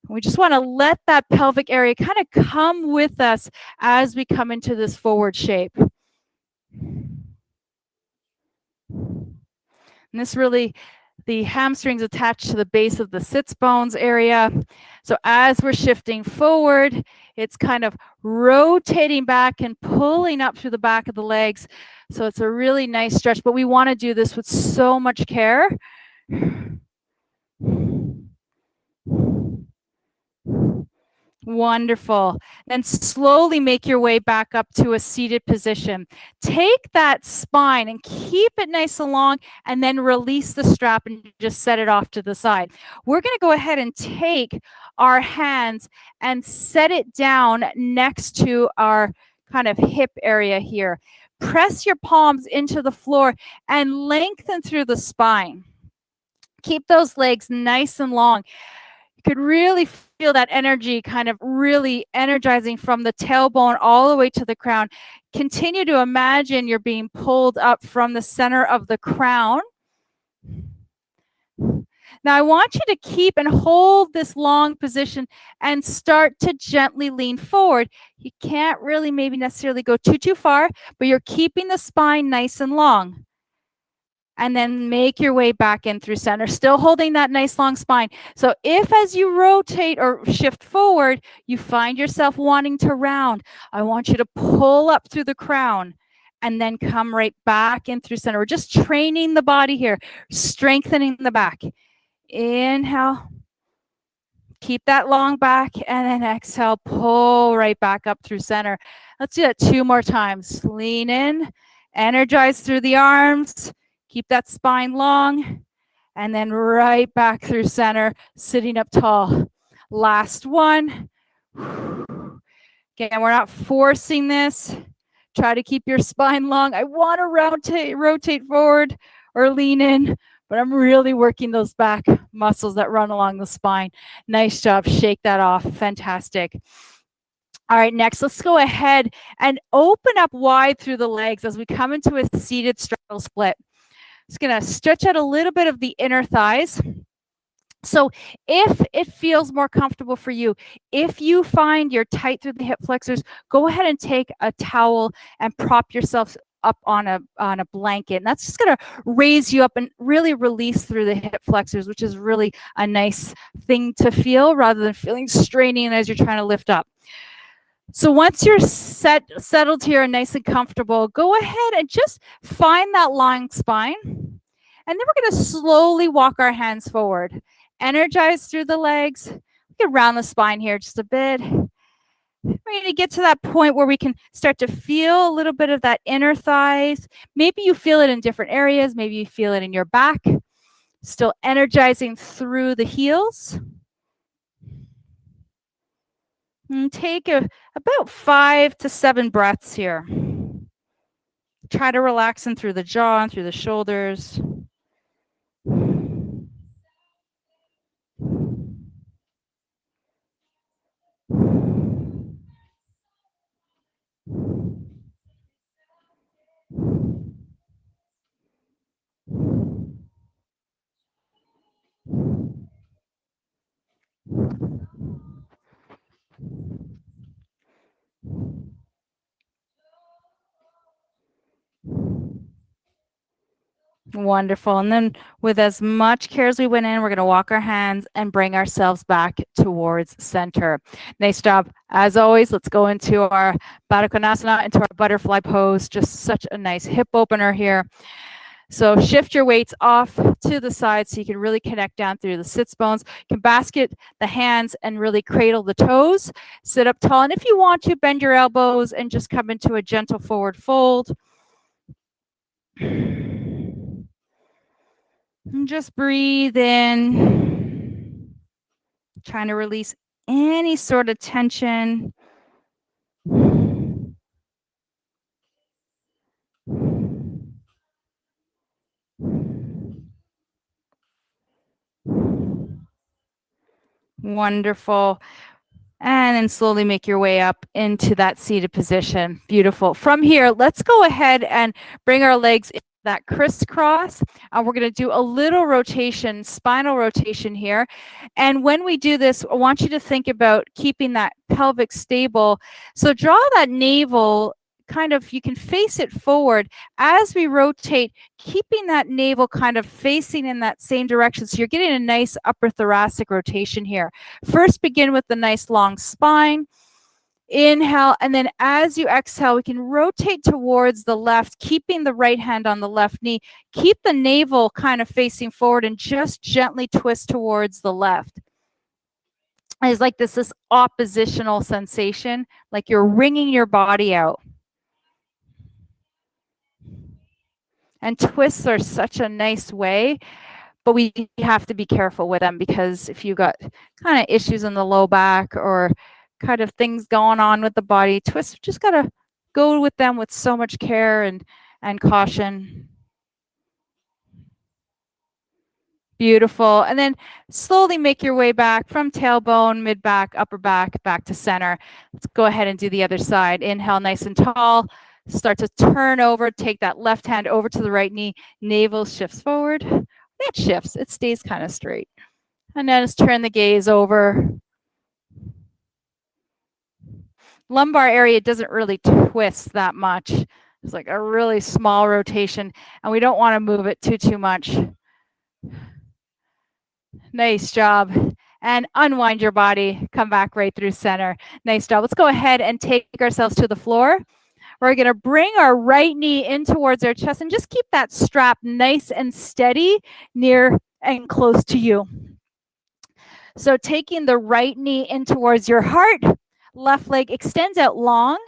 We just want to let that pelvic area kind of come with us as we come into this forward shape. And this really, the hamstrings attached to the base of the sits bones area. So as we're shifting forward, it's kind of rotating back and pulling up through the back of the legs. So it's a really nice stretch, but we want to do this with so much care. Wonderful. Then slowly make your way back up to a seated position. Take that spine and keep it nice and long, and then release the strap and just set it off to the side. We're going to go ahead and take our hands and set it down next to our kind of hip area here. Press your palms into the floor and lengthen through the spine. Keep those legs nice and long. You could really feel that energy kind of really energizing from the tailbone all the way to the crown. Continue to imagine you're being pulled up from the center of the crown. Now I want you to keep and hold this long position and start to gently lean forward. You can't really maybe necessarily go too far, but you're keeping the spine nice and long. And then make your way back in through center, still holding that nice long spine. So if as you rotate or shift forward, you find yourself wanting to round, I want you to pull up through the crown and then come right back in through center. We're just training the body here, strengthening the back. Inhale, keep that long back, and then exhale, pull right back up through center. Let's do that 2 more times. Lean in, energize through the arms, keep that spine long, and then right back through center, sitting up tall. Last one. Again, we're not forcing this. Try to keep your spine long. I want to rotate forward or lean in, but I'm really working those back muscles that run along the spine. Nice job. Shake that off. Fantastic. All right, next, let's go ahead and open up wide through the legs as we come into a seated straddle split. Just going to stretch out a little bit of the inner thighs. So if it feels more comfortable for you, if you find you're tight through the hip flexors, go ahead and take a towel and prop yourself up on a blanket. And that's just going to raise you up and really release through the hip flexors, which is really a nice thing to feel rather than feeling straining as you're trying to lift up. So once you're settled here and nice and comfortable, go ahead and just find that long spine. And then we're going to slowly walk our hands forward. Energize through the legs. We can round the spine here just a bit. We're going to get to that point where we can start to feel a little bit of that inner thighs. Maybe you feel it in different areas. Maybe you feel it in your back. Still energizing through the heels. And take about 5 to 7 breaths here. Try to relax in through the jaw and through the shoulders. Wonderful. And then with as much care as we went in, we're going to walk our hands and bring ourselves back towards center. Nice job. As always, let's go into our Baddha Konasana, into our butterfly pose. Just such a nice hip opener here. So shift your weights off to the side so you can really connect down through the sits bones. You can basket the hands and really cradle the toes. Sit up tall. And if you want to, bend your elbows and just come into a gentle forward fold. And just breathe in, trying to release any sort of tension. Wonderful. And then slowly make your way up into that seated position. Beautiful. From here, let's go ahead and bring our legs into that crisscross. We're going to do a little rotation, spinal rotation here. And when we do this, I want you to think about keeping that pelvic stable. So draw that navel kind of, you can face it forward as we rotate, keeping that navel kind of facing in that same direction. So you're getting a nice upper thoracic rotation here. First, begin with the nice long spine. Inhale, and then as you exhale, we can rotate towards the left, keeping the right hand on the left knee. Keep the navel kind of facing forward and just gently twist towards the left. It's like this oppositional sensation, like you're wringing your body out. And twists are such a nice way, but we have to be careful with them because if you've got kind of issues in the low back or kind of things going on with the body, twists, just got to go with them with so much care and caution. Beautiful. And then slowly make your way back from tailbone, mid back, upper back, back to center. Let's go ahead and do the other side. Inhale, nice and tall. Start to turn over, take that left hand over to the right knee. Navel shifts forward. That shifts. It stays kind of straight. And then just turn the gaze over. Lumbar area doesn't really twist that much. It's like a really small rotation, and we don't want to move it too much. Nice job. And unwind your body. Come back right through center. Nice job. Let's go ahead and take ourselves to the floor. We're going to bring our right knee in towards our chest and just keep that strap nice and steady near and close to you. So taking the right knee in towards your heart, left leg extends out long.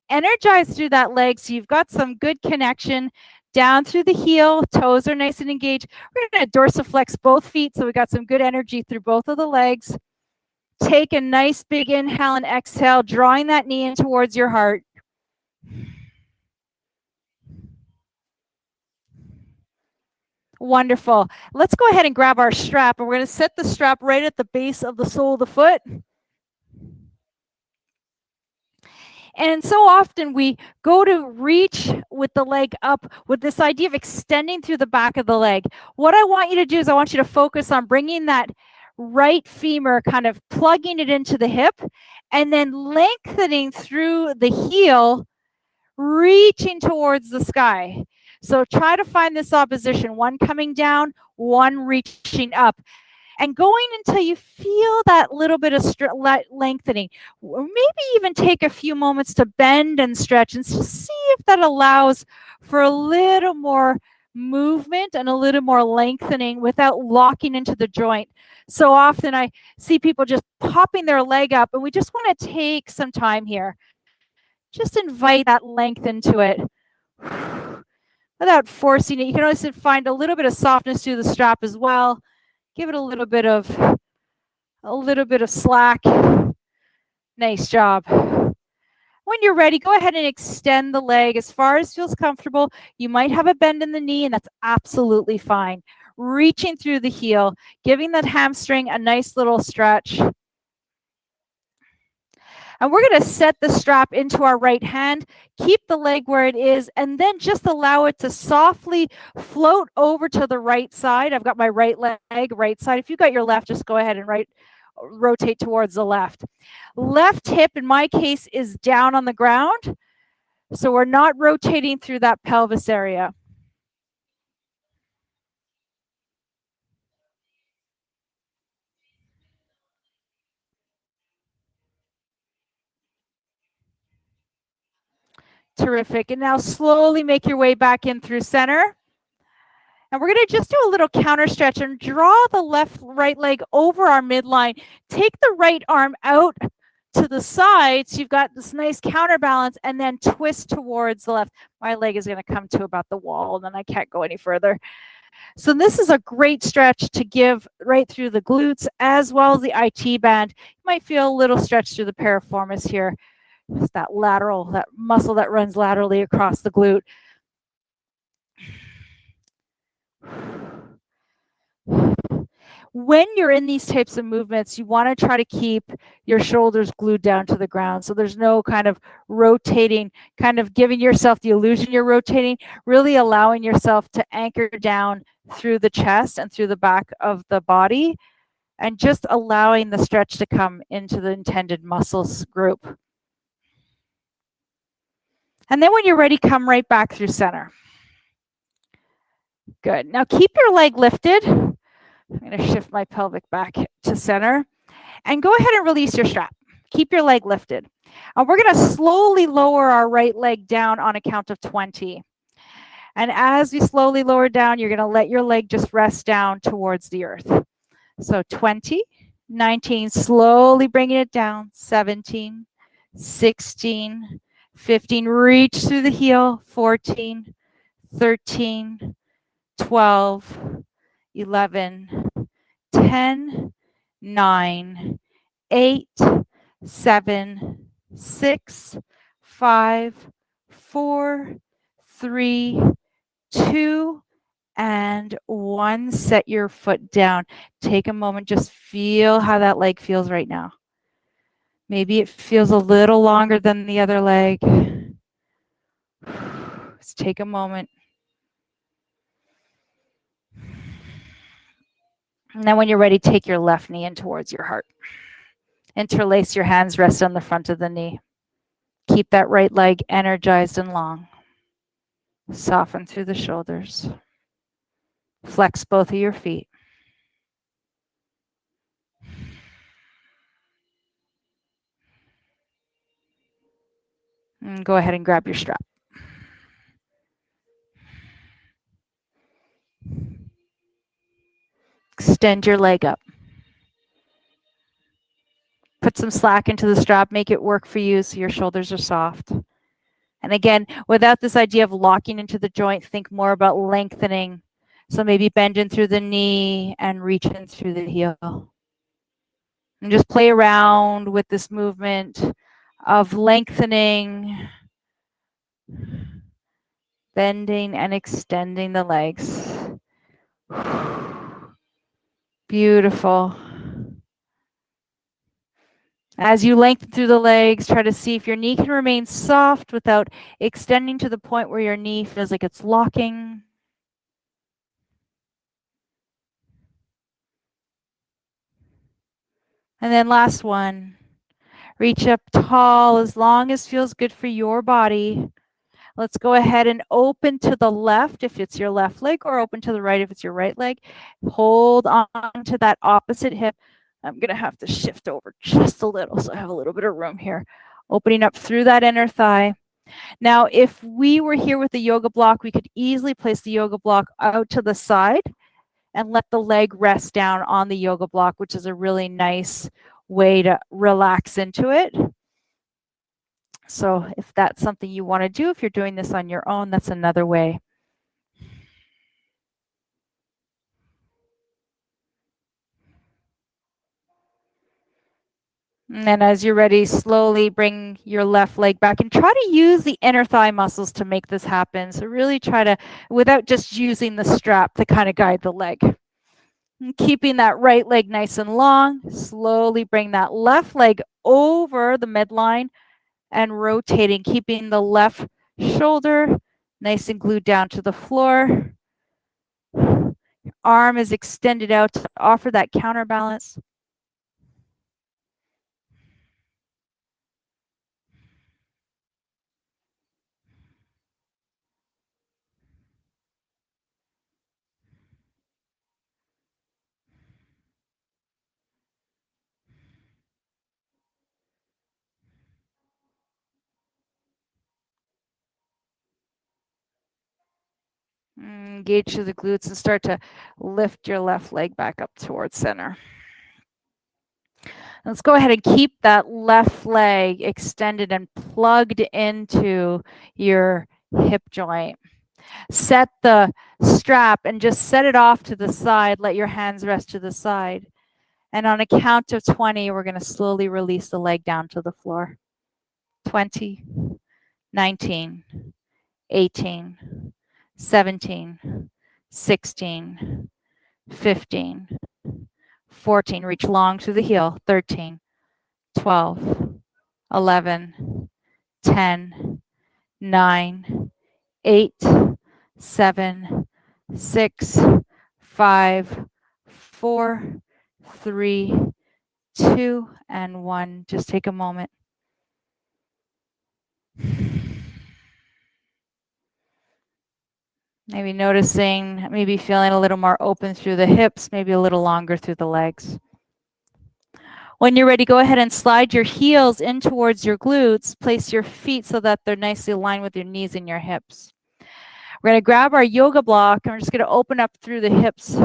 Energize through that leg so you've got some good connection down through the heel. Toes are nice and engaged. We're going to dorsiflex both feet so we got some good energy through both of the legs. Take a nice big inhale and exhale, drawing that knee in towards your heart. Wonderful. Let's go ahead and grab our strap, and we're going to set the strap right at the base of the sole of the foot. And so often we go to reach with the leg up with this idea of extending through the back of the leg. What I want you to do is I want you to focus on bringing that right femur, kind of plugging it into the hip, and then lengthening through the heel, reaching towards the sky. So try to find this opposition, one coming down, one reaching up. And going until you feel that little bit of lengthening. Or maybe even take a few moments to bend and stretch and see if that allows for a little more movement and a little more lengthening without locking into the joint. So often I see people just popping their leg up, and we just want to take some time here. Just invite that length into it without forcing it. You can also find a little bit of softness through the strap as well. Give it a little bit of slack. Nice job. When you're ready, go ahead and extend the leg as far as feels comfortable. You might have a bend in the knee, and that's absolutely fine. Reaching through the heel, giving that hamstring a nice little stretch. And we're going to set the strap into our right hand, keep the leg where it is, and then just allow it to softly float over to the right side. I've got my right leg, right side. If you've got your left, just go ahead and rotate towards the left. Left hip, in my case, is down on the ground. So we're not rotating through that pelvis area. Terrific. And now slowly make your way back in through center. And we're going to just do a little counter stretch and draw the right leg over our midline. Take the right arm out to the side so you've got this nice counterbalance, and then twist towards the left. My leg is going to come to about the wall, and then I can't go any further. So this is a great stretch to give right through the glutes as well as the IT band. You might feel a little stretch through the piriformis here. It's that muscle that runs laterally across the glute. When you're in these types of movements, you want to try to keep your shoulders glued down to the ground. So there's no kind of rotating, kind of giving yourself the illusion you're rotating, really allowing yourself to anchor down through the chest and through the back of the body, and just allowing the stretch to come into the intended muscles group. And then when you're ready, come right back through center. Good. Now keep your leg lifted. I'm going to shift my pelvic back to center, and go ahead and release your strap. Keep your leg lifted. And we're going to slowly lower our right leg down on a count of 20. And as we slowly lower down, you're going to let your leg just rest down towards the earth. So 20, 19, slowly bringing it down, 17, 16, 15, reach through the heel, 14, 13, 12, 11, 10, 9, 8, 7, 6, 5, 4, 3, 2, and 1. Set your foot down. Take a moment, just feel how that leg feels right now. Maybe it feels a little longer than the other leg. Let's take a moment. And then when you're ready, take your left knee in towards your heart. Interlace your hands, rest on the front of the knee. Keep that right leg energized and long. Soften through the shoulders. Flex both of your feet. And go ahead and grab your strap. Extend your leg up. Put some slack into the strap. Make it work for you so your shoulders are soft. And again, without this idea of locking into the joint, think more about lengthening. So maybe bend in through the knee and reach in through the heel. And just play around with this movement of lengthening, bending and extending the legs. Beautiful. As you lengthen through the legs, try to see if your knee can remain soft without extending to the point where your knee feels like it's locking. And then last one. Reach up tall as long as feels good for your body. Let's go ahead and open to the left if it's your left leg, or open to the right if it's your right leg. Hold on to that opposite hip. I'm going to have to shift over just a little so I have a little bit of room here. Opening up through that inner thigh. Now, if we were here with the yoga block, we could easily place the yoga block out to the side and let the leg rest down on the yoga block, which is a really nice way to relax into it. So if that's something you want to do, if you're doing this on your own, that's another way. And then as you're ready, slowly bring your left leg back and try to use the inner thigh muscles to make this happen. So really try to, without just using the strap to kind of guide the leg. And keeping that right leg nice and long, slowly bring that left leg over the midline and rotating, keeping the left shoulder nice and glued down to the floor. Your arm is extended out to offer that counterbalance. Engage through the glutes and start to lift your left leg back up towards center. Let's go ahead and keep that left leg extended and plugged into your hip joint. Set the strap and just set it off to the side. Let your hands rest to the side. And on a count of 20, we're going to slowly release the leg down to the floor. 20, 19, 18, 17, 16, 15, 14. Reach long through the heel. 13, 12, 11, 10, 9, 8, 7, 6, 5, 4, 3, 2, and 1. Just take a moment. Maybe noticing, maybe feeling a little more open through the hips, maybe a little longer through the legs. When you're ready, go ahead and slide your heels in towards your glutes. Place your feet so that they're nicely aligned with your knees and your hips. We're going to grab our yoga block and we're just going to open up through the hips.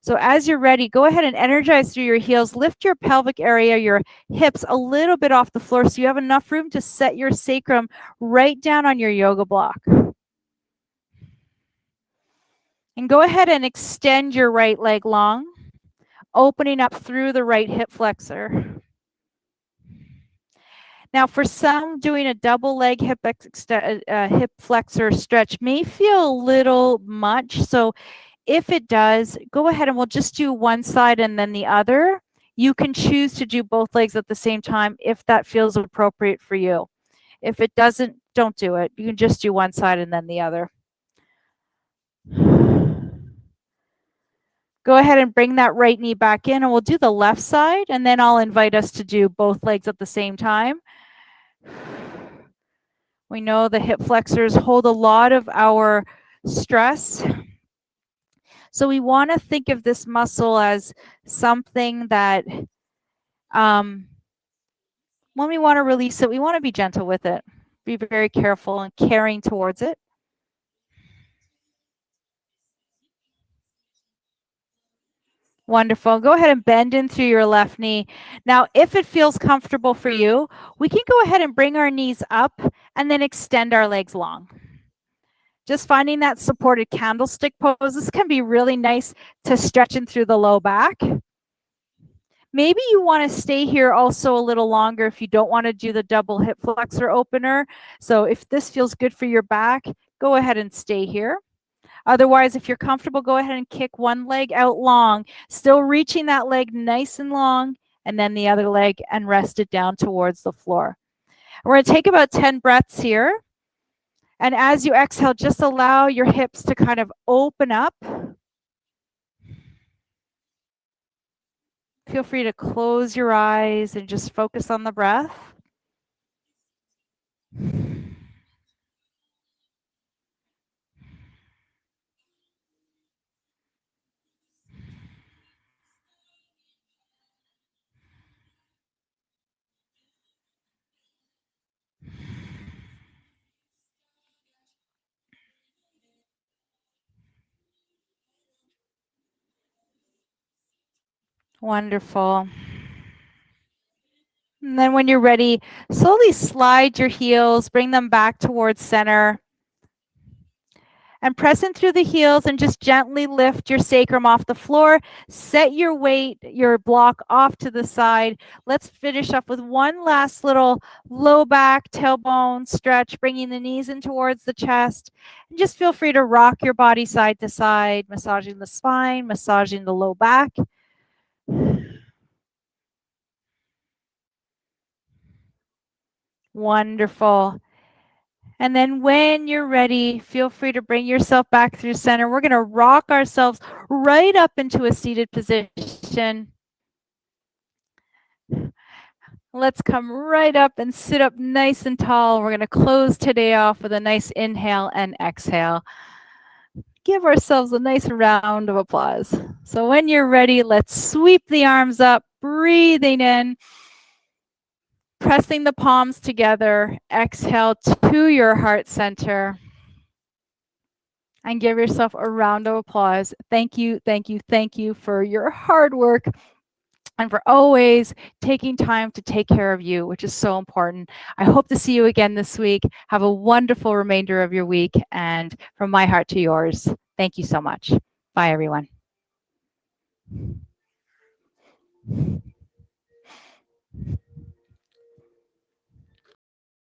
So as you're ready, go ahead and energize through your heels. Lift your pelvic area, your hips a little bit off the floor so you have enough room to set your sacrum right down on your yoga block. And go ahead and extend your right leg long, opening up through the right hip flexor. Now, for some, doing a double leg hip flexor stretch may feel a little much. So if it does, go ahead and we'll just do one side and then the other. You can choose to do both legs at the same time if that feels appropriate for you. If it doesn't, don't do it. You can just do one side and then the other. Go ahead and bring that right knee back in, and we'll do the left side, and then I'll invite us to do both legs at the same time. We know the hip flexors hold a lot of our stress. So we want to think of this muscle as something that when we want to release it, we want to be gentle with it. Be very careful and caring towards it. Wonderful. Go ahead and bend in through your left knee. Now, if it feels comfortable for you, we can go ahead and bring our knees up and then extend our legs long. Just finding that supported candlestick pose. This can be really nice to stretch in through the low back. Maybe you want to stay here also a little longer if you don't want to do the double hip flexor opener. So if this feels good for your back, go ahead and stay here. Otherwise, if you're comfortable, go ahead and kick one leg out long, still reaching that leg nice and long, and then the other leg, and rest it down towards the floor. We're going to take about 10 breaths here. And as you exhale, just allow your hips to kind of open up. Feel free to close your eyes and just focus on the breath. Wonderful. And then when you're ready, slowly slide your heels, bring them back towards center. And press in through the heels and just gently lift your sacrum off the floor. Set your weight, your block off to the side. Let's finish up with one last little low back, tailbone stretch, bringing the knees in towards the chest. And just feel free to rock your body side to side, massaging the spine, massaging the low back. Wonderful. And then when you're ready, feel free to bring yourself back through center. We're going to rock ourselves right up into a seated position. Let's come right up and sit up nice and tall. We're going to close today off with a nice inhale and exhale. Give ourselves a nice round of applause. So when you're ready, let's sweep the arms up, breathing in. Pressing the palms together, exhale to your heart center. And give yourself a round of applause. Thank you, thank you, thank you for your hard work and for always taking time to take care of you, which is so important. I hope to see you again this week. Have a wonderful remainder of your week. And from my heart to yours, thank you so much. Bye, everyone.